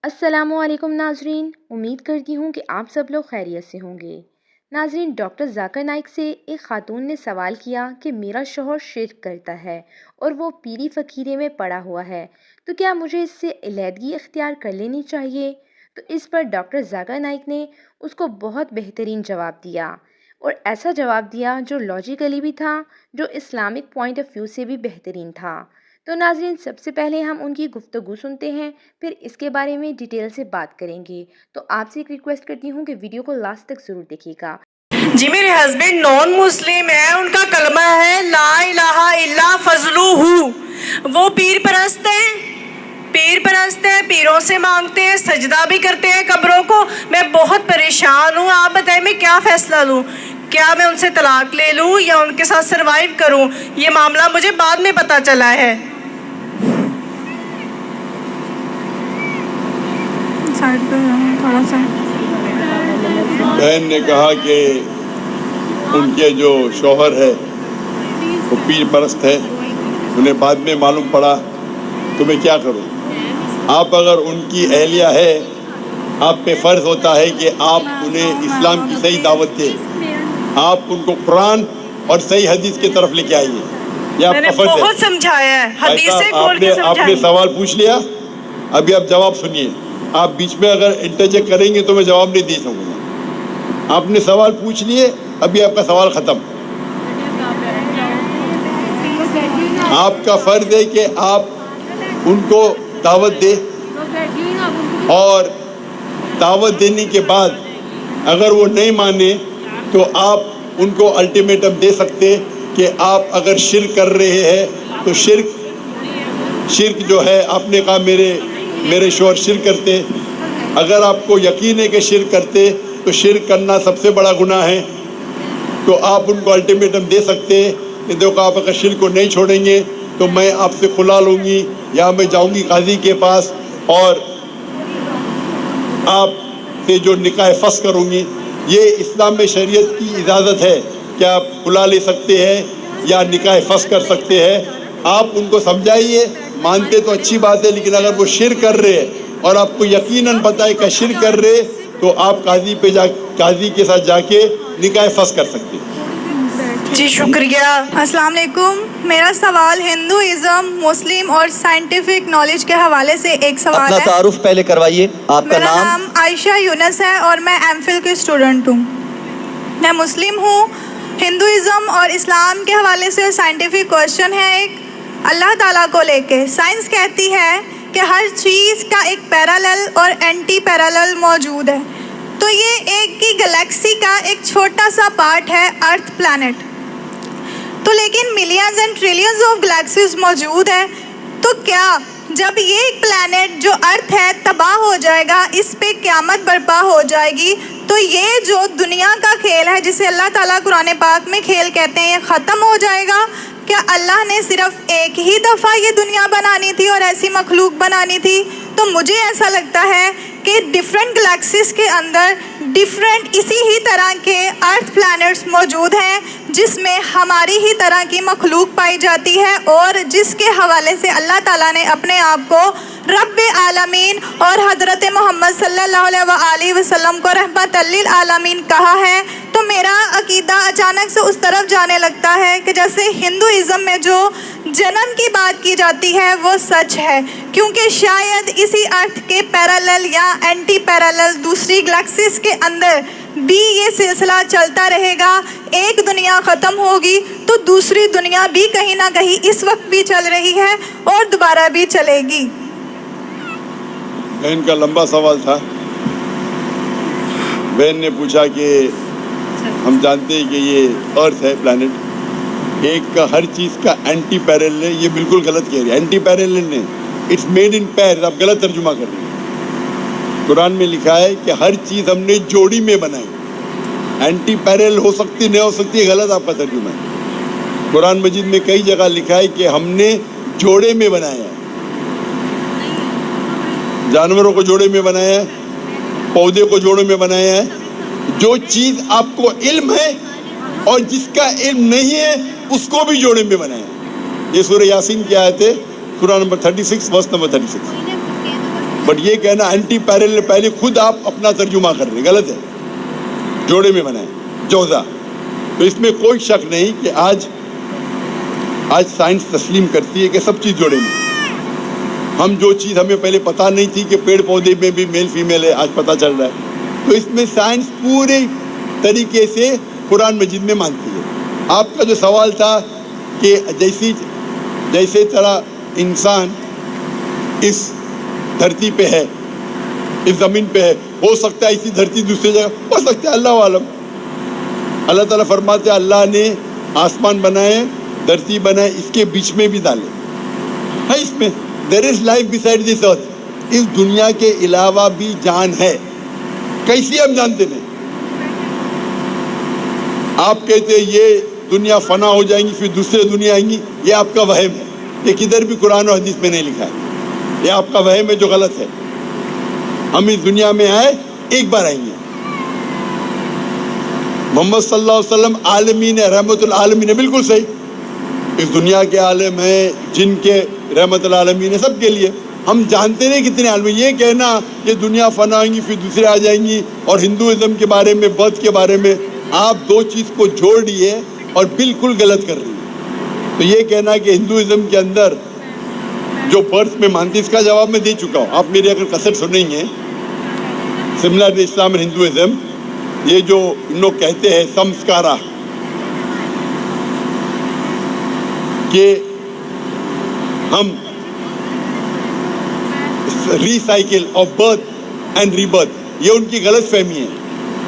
السلام علیکم ناظرین، امید کرتی ہوں کہ آپ سب لوگ خیریت سے ہوں گے۔ ناظرین، ڈاکٹر ذاکر نائک سے ایک خاتون نے سوال کیا کہ میرا شوہر شرک کرتا ہے اور وہ پیری فقیرے میں پڑا ہوا ہے، تو کیا مجھے اس سے علیحدگی اختیار کر لینی چاہیے؟ تو اس پر ڈاکٹر ذاکر نائک نے اس کو بہت بہترین جواب دیا، اور ایسا جواب دیا جو لاجیکلی بھی تھا، جو اسلامک پوائنٹ آف ویو سے بھی بہترین تھا۔ تو ناظرین، سب سے پہلے ہم ان کی گفتگو سنتے ہیں، پھر اس کے بارے میں ڈیٹیل سے بات کریں گے۔ تو آپ سے ایک ریکویسٹ کرتی ہوں کہ ویڈیو کو لاسٹ تک ضرور دیکھیے گا۔ جی، میرے ہسبینڈ نان مسلم ہے، ان کا کلمہ ہے لا الہ الا فضلہ۔ وہ پیر پرست ہیں، پیروں سے مانگتے ہیں، سجدہ بھی کرتے ہیں قبروں کو۔ میں بہت پریشان ہوں، آپ بتائیں میں کیا فیصلہ لوں؟ کیا میں ان سے طلاق لے لوں یا ان کے ساتھ سروائیو کروں؟ یہ معاملہ مجھے بعد میں پتا چلا ہے۔ تھوڑا سا بہن نے کہا کہ ان کے جو شوہر ہے وہ پیر پرست ہے، انہیں بعد میں معلوم پڑا، تو میں کیا کروں؟ آپ اگر ان کی اہلیہ ہے، آپ پہ فرض ہوتا ہے کہ آپ انہیں اسلام کی صحیح دعوت دیں، آپ ان کو قرآن اور صحیح حدیث کی طرف لے کے آئیے، یہ آپ کا فرض ہے۔ بہت سمجھایا ہے، حدیثیں کھول کے آپ نے سوال پوچھ لیا، ابھی آپ جواب سنیے۔ آپ بیچ میں اگر انٹرجیکٹ کریں گے تو میں جواب نہیں دے سکوں گا۔ آپ نے سوال پوچھ لیے، ابھی آپ کا سوال ختم۔ آپ کا فرض ہے کہ آپ ان کو دعوت دیں، اور دعوت دینے کے بعد اگر وہ نہیں مانے تو آپ ان کو الٹیمیٹم دے سکتے کہ آپ اگر شرک کر رہے ہیں تو شرک جو ہے، آپ نے کہا میرے شوہر شرک کرتے، اگر آپ کو یقین ہے کہ شرک کرتے تو شرک کرنا سب سے بڑا گناہ ہے، تو آپ ان کو الٹیمیٹم دے سکتے کہ دیکھو آپ اگر شرک کو نہیں چھوڑیں گے تو میں آپ سے کھلا لوں گی، یا میں جاؤں گی قاضی کے پاس اور آپ سے جو نکاح فسخ کروں گی۔ یہ اسلام میں شریعت کی اجازت ہے کہ آپ کھلا لے سکتے ہیں یا نکاح فسخ کر سکتے ہیں۔ آپ ان کو سمجھائیے، مانتے تو اچھی بات ہے، لیکن اگر وہ شرک کر رہے ہیں اور آپ کو یقیناً پتہ ہے کہ شرک کر رہے تو آپ قاضی کے ساتھ جا کے نکاح فسخ کر سکتے ہیں۔ جی شکریہ۔ السلام علیکم، میرا سوال ہندوازم، مسلم اور سائنٹیفک نالج کے حوالے سے ایک سوال ہے۔ اپنا تعارف پہلے کروائیے، آپ کا میرا نام عائشہ یونس ہے اور میں ایم فل کی اسٹوڈنٹ ہوں۔ میں مسلم ہوں۔ ہندوازم اور اسلام کے حوالے سے سائنٹیفک کوشچن ہے ایک، اللہ تعالیٰ کو لے کے۔ سائنس کہتی ہے کہ ہر چیز کا ایک پیرالل اور اینٹی پیرالل موجود ہے، تو یہ ایک ہی گلیکسی کا ایک چھوٹا سا پارٹ ہے، ارتھ پلانٹ، تو لیکن millions and trillions of galaxies موجود ہے، تو کیا جب یہ ایک پلانٹ جو ارتھ ہے تباہ ہو جائے گا، اس پہ قیامت برپا ہو جائے گی، تو یہ جو دنیا کا کھیل ہے جسے اللہ تعالیٰ قرآن پاک میں کھیل کہتے ہیں، یہ ختم ہو جائے گا؟ کیا اللہ نے صرف ایک ہی دفعہ یہ دنیا بنانی تھی اور ایسی مخلوق بنانی تھی؟ تو مجھے ایسا لگتا ہے کہ ڈیفرنٹ گلیکسیز کے اندر ڈیفرنٹ اسی ہی طرح کے ارتھ پلانٹس موجود ہیں، جس میں ہماری ہی طرح کی مخلوق پائی جاتی ہے، اور جس کے حوالے سے اللہ تعالیٰ نے اپنے آپ کو رب عالمین اور حضرت محمد صلی اللہ علیہ وآلہ وسلم کو رحمت للعالمین کہا ہے۔ تو میرا عقیدہ اچانک سے اس طرف جانے لگتا ہے کہ جیسے ہندوازم میں جو جنم کی بات کی جاتی ہے وہ سچ ہے، کیونکہ شاید اسی ارتھ کے پیرالل یا اینٹی پیرالل دوسری گلیکسیز کے اندر بھی یہ سلسلہ چلتا رہے گا۔ ایک دنیا ختم ہوگی تو دوسری دنیا بھی کہیں نہ کہیں اس وقت بھی چل رہی ہے اور دوبارہ بھی چلے گی۔ بہن کا لمبا سوال تھا۔ بہن نے پوچھا کہ ہم جانتے ہیں کہ یہ ارتھ ہے پلانٹ، ایک کا ہر چیز کا اینٹی پیرالل ہے، یہ بالکل غلط کہہ رہی ہے۔ اینٹی پیرالل نہیں، اٹس میڈ ان پیئرز، آپ غلط ترجمہ کر رہے ہیں۔ قرآن میں لکھا ہے کہ ہر چیز ہم نے جوڑی میں بنائی، اینٹی پیرالل ہو سکتی نہیں ہو سکتی، غلط آپ کا ترجمہ ہے۔ قرآن مجید میں کئی جگہ لکھا ہے کہ ہم نے جوڑے میں بنایا ہے، جانوروں کو جوڑے میں بنایا ہے، پودے کو جوڑے میں بنایا ہے۔ جو چیز آپ کو علم ہے اور جس کا علم نہیں ہے اس کو بھی جوڑے میں بنایا ہے۔ یہ سورہ یاسین کی آیت ہے، سورہ نمبر 36 ورس نمبر 36۔ بٹ یہ کہنا اینٹی پیرل پہلے خود آپ اپنا ترجمہ کر رہے ہیں، غلط ہے، جوڑے میں بنائیں جوزا. تو اس میں کوئی شک نہیں کہ آج سائنس تسلیم کرتی ہے کہ سب چیز جوڑے میں. ہم جو چیز ہمیں پہلے پتہ نہیں تھی کہ پیڑ پودے میں بھی میل فیمیل ہے، آج پتہ چل رہا ہے. تو اس میں سائنس پورے طریقے سے قرآن مجید میں مانتی ہے. آپ کا جو سوال تھا کہ جیسے طرح انسان اس دھرتی پہ ہے، اس زمین پہ ہے، ہو سکتا ہے اسی دھرتی دوسری جگہ ہو سکتا ہے، اللہ عالم. اللہ تعالیٰ فرماتے ہیں اللہ نے آسمان بنائے، دھرتی بنائے، اس کے بیچ میں بھی ڈالے ہے. اس میں دیر از لائف بسائڈ دس ارتھ، اس دنیا کے علاوہ بھی جان ہے. کیسی ہم جانتے نہیں. آپ کہتے ہیں یہ دنیا فنا ہو جائیں گی پھر دوسرے دنیا آئیں گی، یہ آپ کا وہم ہے. یہ کدھر بھی قرآن و حدیث میں نہیں لکھا ہے. یہ آپ کا وہم ہے جو غلط ہے. ہم اس دنیا میں آئے ایک بار آئیں گے. محمد صلی اللہ علیہ وسلم عالمین رحمت العالمین، بالکل صحیح. اس دنیا کے عالم ہیں، جن کے رحمت العالمین ہے سب کے لیے. ہم جانتے نہیں کتنے عالم. یہ کہنا کہ دنیا فنا ہوئیں گی پھر دوسرے آ جائیں گی، اور ہندوازم کے بارے میں، بدھ کے بارے میں آپ دو چیز کو جوڑ دیے اور بالکل غلط کر رہی ہے. تو یہ کہنا کہ ہندوازم کے اندر جو برتھ میں مانتی، اس کا جواب میں دے چکا ہوں. آپ میری اگر کثر سنیں گے سملر اسلام اینڈ ہندوازم، یہ جو ان لوگ کہتے ہیں سمسکارا، کہ ہم recycle of birth and rebirth, یہ ان کی غلط فہمی ہے.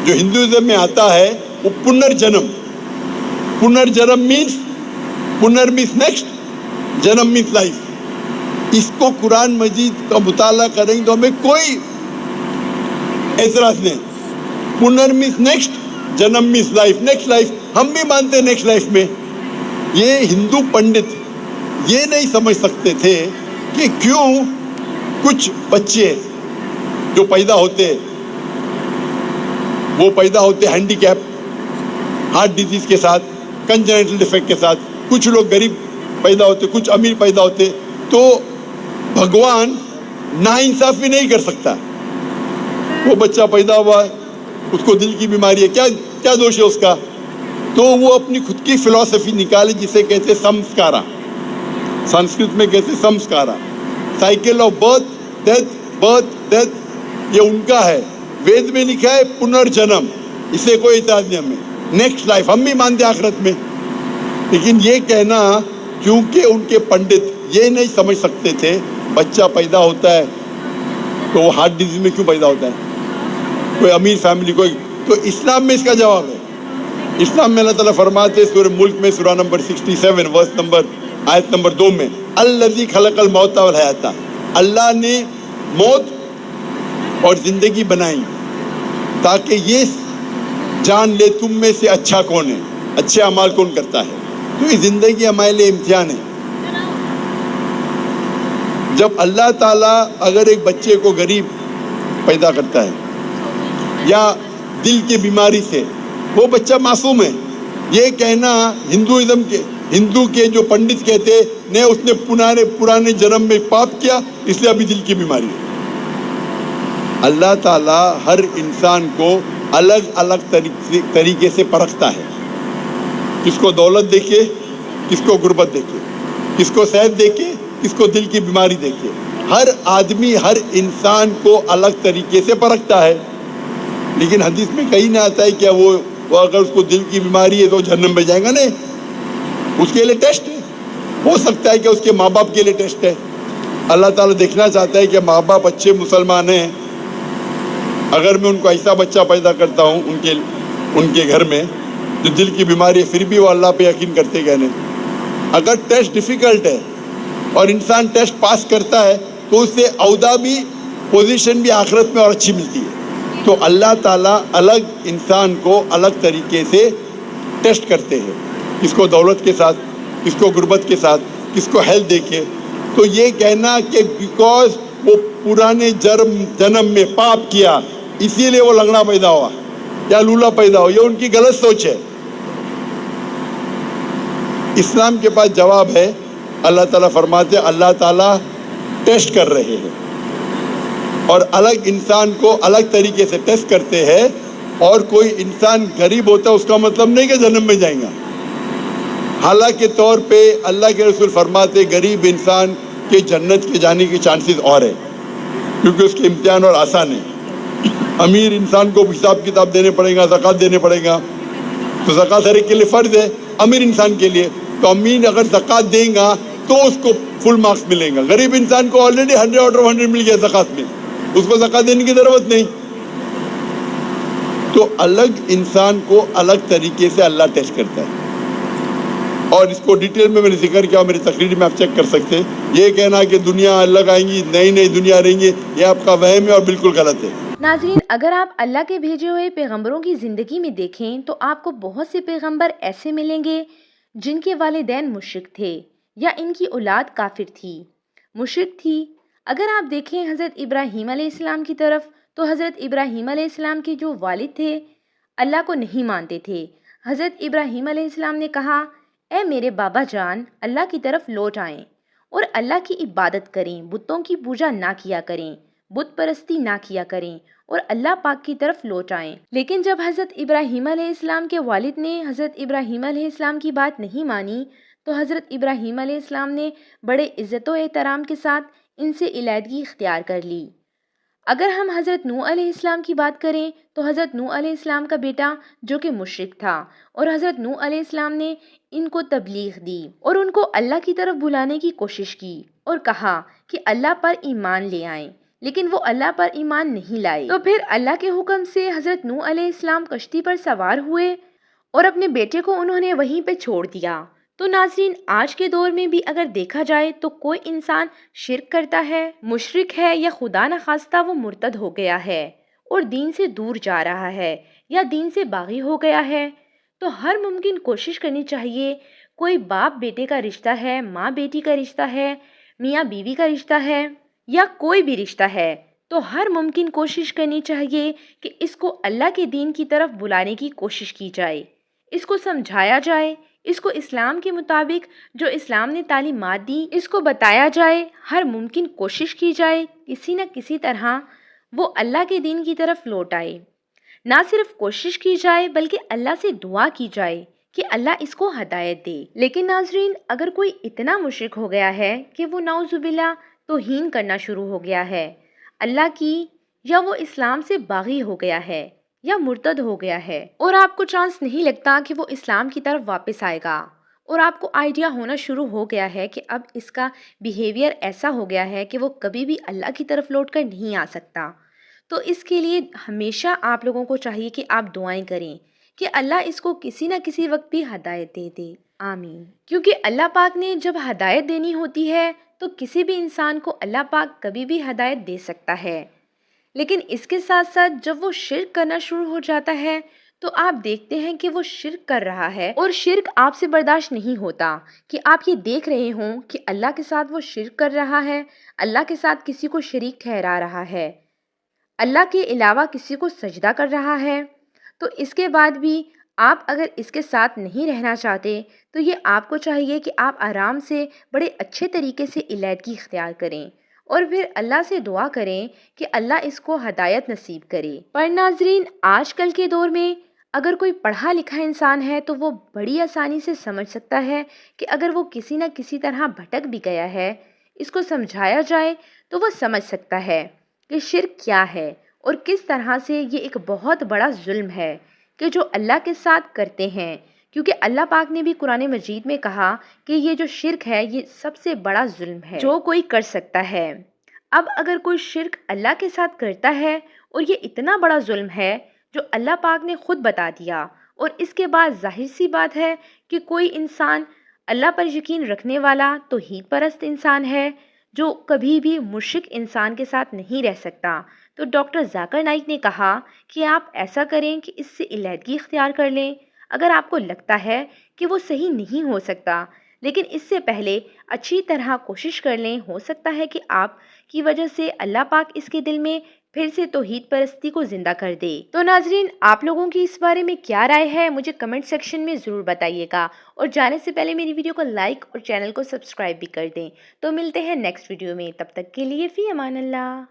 جو ہندوازم میں آتا ہے وہ پنرجنم. پنرجنم مینس نیکسٹ، جنم مینس لائف. اس کو قرآن مجید کا مطالعہ کریں گے تو ہمیں کوئی اعتراض نہیں. پنر مینس نیکسٹ، جنم مینس لائف، نیکسٹ لائف. ہم بھی مانتے ہیں نیکسٹ لائف میں. یہ ہندو پنڈت یہ نہیں سمجھ سکتے تھے کہ کیوں کچھ بچے جو پیدا ہوتے ہینڈی کیپ، ہارٹ ڈیزیز کے ساتھ، کنجنٹل ڈیفیکٹ کے ساتھ. کچھ لوگ غریب پیدا ہوتے، کچھ امیر پیدا ہوتے. تو بھگوان ناانصافی نہیں کر سکتا. وہ بچہ پیدا ہوا، اس کو دل کی بیماری ہے، کیا دوش ہے اس کا؟ تو وہ اپنی خود کی فلسفی نکالے جسے کہتے سمسکارا. سنسکرت میں کہتے سمسکارا. سائیکل آف برتھ ڈیتھ یہ ان کا ہے. وید میں لکھا ہے پنرجنم، اسے کوئی اعتراض نہیں ہمیں. نیکسٹ لائف ہم بھی مانتے آخرت میں. لیکن یہ کہنا کیونکہ ان کے پنڈت یہ نہیں سمجھ سکتے تھے بچہ پیدا ہوتا ہے تو وہ ہارٹ ڈیزیز میں کیوں پیدا ہوتا ہے، کوئی امیر فیملی کوئی. تو اسلام میں اس کا جواب ہے. اسلام میں اللہ تعالیٰ فرماتے سورہ ملک میں سورہ نمبر 67 آیت نمبر 2 میں، الذی خلق الموت والحیات، اللہ نے موت اور زندگی بنائی تاکہ یہ جان لے تم میں سے اچھا کون ہے، اچھے اعمال کون کرتا ہے. تو یہ زندگی ہمارے لیے امتحان ہے. جب اللہ تعالیٰ اگر ایک بچے کو غریب پیدا کرتا ہے یا دل کی بیماری سے، وہ بچہ معصوم ہے. یہ کہنا ہندو کے جو پنڈت کہتے نہیں، اس نے پرانے جنم میں پاپ کیا اس لیے ابھی دل کی بیماری ہے. اللہ تعالیٰ ہر انسان کو الگ الگ طریقے سے پرکھتا ہے. کس کو دولت دیکھے، کس کو غربت دیکھے، کس کو صحت دیکھے، کس کو دل کی بیماری دیکھے. ہر آدمی، ہر انسان کو الگ طریقے سے پرکھتا ہے. لیکن حدیث میں کہیں نہ آتا ہے کہ وہ اگر اس کو دل کی بیماری ہے تو جہنم میں جائے گا. نہیں، اس کے لیے ٹیسٹ ہے. ہو سکتا ہے کہ اس کے ماں باپ کے لیے ٹیسٹ ہے. اللہ تعالیٰ دیکھنا چاہتا ہے کہ ماں باپ اچھے مسلمان ہیں. اگر میں ان کو ایسا بچہ پیدا کرتا ہوں ان کے گھر میں جو دل کی بیماری ہے، پھر بھی وہ اللہ پہ یقین کرتے گئے نہیں. اگر ٹیسٹ ڈیفیکلٹ ہے اور انسان ٹیسٹ پاس کرتا ہے تو اس سے عہدہ بھی، پوزیشن بھی آخرت میں اور اچھی ملتی ہے. تو اللہ تعالیٰ الگ انسان کو الگ طریقے سے ٹیسٹ کرتے ہیں. کس کو دولت کے ساتھ، کس کو غربت کے ساتھ، کس کو ہیلتھ دیکھے. تو یہ کہنا کہ بیکاز وہ پرانے جنم میں پاپ کیا اسی لیے وہ لنگڑا پیدا ہوا یا لولا پیدا ہوا، یہ ان کی غلط سوچ ہے. اسلام کے پاس جواب ہے. اللہ تعالیٰ فرماتے ہیں اللہ تعالیٰ ٹیسٹ کر رہے ہیں. اور الگ انسان کو الگ طریقے سے ٹیسٹ کرتے ہیں، اور کوئی انسان غریب ہوتا ہے اس کا مطلب نہیں کہ جہنم میں جائیں گا۔ حالانکہ طور پہ اللہ کے رسول فرماتے غریب انسان کے جنت کے جانے کی چانسز اور ہے، کیونکہ اس کے امتحان اور آسان ہے۔ امیر انسان کو حساب کتاب دینے پڑے گا، زکوٰۃ دینے پڑے گا، تو زکوٰۃ ہر ایک کے لیے فرض ہے، امیر انسان کے لیے۔ تو امیر اگر زکوٰۃ دیں گا تو اس کو فل مارکس ملیں گا، غریب انسان کو آلریڈی 100 آؤٹ آف 100 مل گیا زکوٰۃ میں، اس کو زکوٰۃ دینے کی ضرورت نہیں۔ تو الگ انسان کو الگ طریقے سے اللہ ٹیسٹ کرتا ہے، اور اس کو ڈیٹیل میں نے ذکر کیا، میری تقریر میں آپ چیک کر سکتے ہیں۔ یہ کہنا کہ دنیا الگ آئیں گی، نئی نئی دنیا رہیں گی، یہ آپ کا وہم ہے اور بالکل غلط ہے۔ ناظرین، اگر آپ اللہ کے بھیجے ہوئے پیغمبروں کی زندگی میں دیکھیں تو آپ کو بہت سے پیغمبر ایسے ملیں گے جن کے والدین مشرک تھے یا ان کی اولاد کافر تھی، مشرک تھی۔ اگر آپ دیکھیں حضرت ابراہیم علیہ السلام کی طرف، تو حضرت ابراہیم علیہ السلام کے جو والد تھے اللہ کو نہیں مانتے تھے۔ حضرت ابراہیم علیہ السلام نے کہا، اے میرے بابا جان، اللہ کی طرف لوٹ آئیں اور اللہ کی عبادت کریں، بتوں کی پوجا نہ کیا کریں، بت پرستی نہ کیا کریں اور اللہ پاک کی طرف لوٹ آئیں۔ لیکن جب حضرت ابراہیم علیہ السلام کے والد نے حضرت ابراہیم علیہ السلام کی بات نہیں مانی تو حضرت ابراہیم علیہ السلام نے بڑے عزت و احترام کے ساتھ ان سے علیحدگی اختیار کر لی۔ اگر ہم حضرت نوح علیہ السلام کی بات کریں تو حضرت نوح علیہ السلام کا بیٹا جو کہ مشرک تھا، اور حضرت نوح علیہ السلام نے ان کو تبلیغ دی اور ان کو اللہ کی طرف بلانے کی کوشش کی اور کہا کہ اللہ پر ایمان لے آئیں، لیکن وہ اللہ پر ایمان نہیں لائے۔ تو پھر اللہ کے حکم سے حضرت نوح علیہ السلام کشتی پر سوار ہوئے اور اپنے بیٹے کو انہوں نے وہیں پہ چھوڑ دیا۔ تو ناظرین، آج کے دور میں بھی اگر دیکھا جائے تو کوئی انسان شرک کرتا ہے، مشرک ہے، یا خدا نخواستہ وہ مرتد ہو گیا ہے اور دین سے دور جا رہا ہے یا دین سے باغی ہو گیا ہے، تو ہر ممکن کوشش کرنی چاہیے۔ کوئی باپ بیٹے کا رشتہ ہے، ماں بیٹی کا رشتہ ہے، میاں بیوی کا رشتہ ہے، یا کوئی بھی رشتہ ہے، تو ہر ممکن کوشش کرنی چاہیے کہ اس کو اللہ کے دین کی طرف بلانے کی کوشش کی جائے، اس کو سمجھایا جائے، اس کو اسلام کے مطابق جو اسلام نے تعلیمات دی اس کو بتایا جائے، ہر ممکن کوشش کی جائے کسی نہ کسی طرح وہ اللہ کے دین کی طرف لوٹ آئے۔ نہ صرف کوشش کی جائے بلکہ اللہ سے دعا کی جائے کہ اللہ اس کو ہدایت دے۔ لیکن ناظرین، اگر کوئی اتنا مشرک ہو گیا ہے کہ وہ نعوذ باللہ توہین کرنا شروع ہو گیا ہے اللہ کی، یا وہ اسلام سے باغی ہو گیا ہے یا مرتد ہو گیا ہے، اور آپ کو چانس نہیں لگتا کہ وہ اسلام کی طرف واپس آئے گا، اور آپ کو آئیڈیا ہونا شروع ہو گیا ہے کہ اب اس کا بیہیویئر ایسا ہو گیا ہے کہ وہ کبھی بھی اللہ کی طرف لوٹ کر نہیں آ سکتا، تو اس کے لیے ہمیشہ آپ لوگوں کو چاہیے کہ آپ دعائیں کریں کہ اللہ اس کو کسی نہ کسی وقت بھی ہدایت دے دے، آمین۔ کیونکہ اللہ پاک نے جب ہدایت دینی ہوتی ہے تو کسی بھی انسان کو اللہ پاک کبھی بھی ہدایت دے سکتا ہے، لیکن اس کے ساتھ ساتھ جب وہ شرک کرنا شروع ہو جاتا ہے تو آپ دیکھتے ہیں کہ وہ شرک کر رہا ہے، اور شرک آپ سے برداشت نہیں ہوتا کہ آپ یہ دیکھ رہے ہوں کہ اللہ کے ساتھ وہ شرک کر رہا ہے، اللہ کے ساتھ کسی کو شریک ٹھہرا رہا ہے، اللہ کے علاوہ کسی کو سجدہ کر رہا ہے۔ تو اس کے بعد بھی آپ اگر اس کے ساتھ نہیں رہنا چاہتے تو یہ آپ کو چاہیے کہ آپ آرام سے بڑے اچھے طریقے سے علیحدگی اختیار کریں اور پھر اللہ سے دعا کریں کہ اللہ اس کو ہدایت نصیب کرے۔ پر ناظرین، آج کل کے دور میں اگر کوئی پڑھا لکھا انسان ہے تو وہ بڑی آسانی سے سمجھ سکتا ہے کہ اگر وہ کسی نہ کسی طرح بھٹک بھی گیا ہے، اس کو سمجھایا جائے تو وہ سمجھ سکتا ہے کہ شرک کیا ہے اور کس طرح سے یہ ایک بہت بڑا ظلم ہے کہ جو اللہ کے ساتھ کرتے ہیں، کیونکہ اللہ پاک نے بھی قرآن مجید میں کہا کہ یہ جو شرک ہے یہ سب سے بڑا ظلم ہے جو کوئی کر سکتا ہے۔ اب اگر کوئی شرک اللہ کے ساتھ کرتا ہے اور یہ اتنا بڑا ظلم ہے جو اللہ پاک نے خود بتا دیا، اور اس کے بعد ظاہر سی بات ہے کہ کوئی انسان اللہ پر یقین رکھنے والا توحید پرست انسان ہے جو کبھی بھی مشرک انسان کے ساتھ نہیں رہ سکتا، تو ڈاکٹر ذاکر نائک نے کہا کہ آپ ایسا کریں کہ اس سے علیحدگی اختیار کر لیں اگر آپ کو لگتا ہے کہ وہ صحیح نہیں ہو سکتا، لیکن اس سے پہلے اچھی طرح کوشش کر لیں، ہو سکتا ہے کہ آپ کی وجہ سے اللہ پاک اس کے دل میں پھر سے توحید پرستی کو زندہ کر دے۔ تو ناظرین، آپ لوگوں کی اس بارے میں کیا رائے ہے مجھے کمنٹ سیکشن میں ضرور بتائیے گا، اور جانے سے پہلے میری ویڈیو کو لائک اور چینل کو سبسکرائب بھی کر دیں۔ تو ملتے ہیں نیکسٹ ویڈیو میں، تب تک کے لیے فی امان اللہ۔